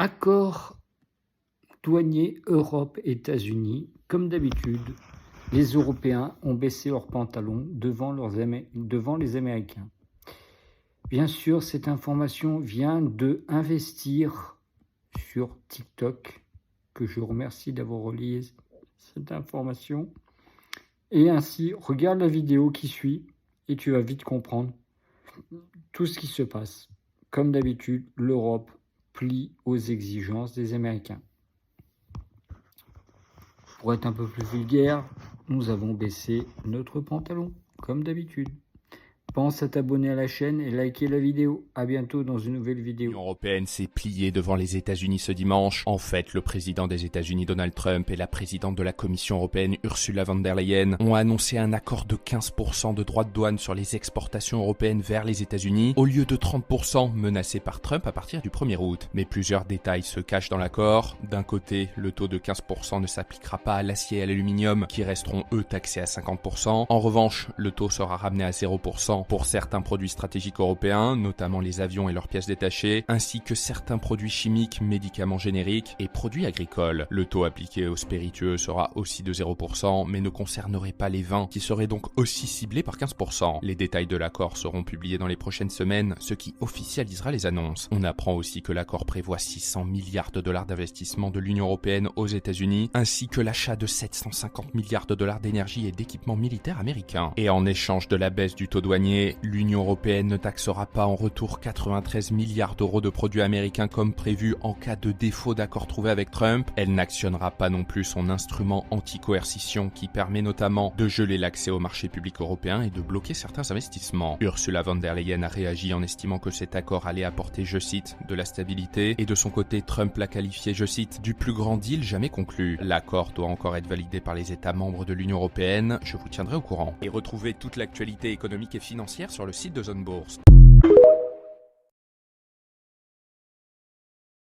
Accord douanier Europe-États-Unis. Comme d'habitude, les Européens ont baissé leurs pantalons devant les Américains. Bien sûr, cette information vient de Investir sur TikTok, que je remercie d'avoir relayé cette information. Et ainsi, regarde la vidéo qui suit et tu vas vite comprendre tout ce qui se passe. Comme d'habitude, l'Europe plie aux exigences des Américains. Pour être un peu plus vulgaire, nous avons baissé notre pantalon, comme d'habitude. Pense à t'abonner à la chaîne et liker la vidéo. À bientôt dans une nouvelle vidéo. L'Union européenne s'est pliée devant les États-Unis ce dimanche. En fait, le président des États-Unis Donald Trump et la présidente de la Commission européenne Ursula von der Leyen ont annoncé un accord de 15% de droits de douane sur les exportations européennes vers les États-Unis, au lieu de 30% menacés par Trump à partir du 1er août. Mais plusieurs détails se cachent dans l'accord. D'un côté, le taux de 15% ne s'appliquera pas à l'acier et à l'aluminium, qui resteront eux taxés à 50%. En revanche, le taux sera ramené à 0% pour certains produits stratégiques européens, notamment les avions et leurs pièces détachées, ainsi que certains produits chimiques, médicaments génériques et produits agricoles. Le taux appliqué aux spiritueux sera aussi de 0%, mais ne concernerait pas les vins, qui seraient donc aussi ciblés par 15%. Les détails de l'accord seront publiés dans les prochaines semaines, ce qui officialisera les annonces. On apprend aussi que l'accord prévoit 600 milliards de dollars d'investissement de l'Union européenne aux États-Unis, ainsi que l'achat de 750 milliards de dollars d'énergie et d'équipements militaires américains. Et en échange de la baisse du taux douanier, l'Union européenne ne taxera pas en retour 93 milliards d'euros de produits américains comme prévu en cas de défaut d'accord trouvé avec Trump. Elle n'actionnera pas non plus son instrument anti-coercition qui permet notamment de geler l'accès au marché public européen et de bloquer certains investissements. Ursula von der Leyen a réagi en estimant que cet accord allait apporter, je cite, de la stabilité, et de son côté, Trump l'a qualifié, je cite, du plus grand deal jamais conclu. L'accord doit encore être validé par les États membres de l'Union européenne. Je vous tiendrai au courant. Et retrouvez toute l'actualité économique et financière sur le site de Zone Bourse.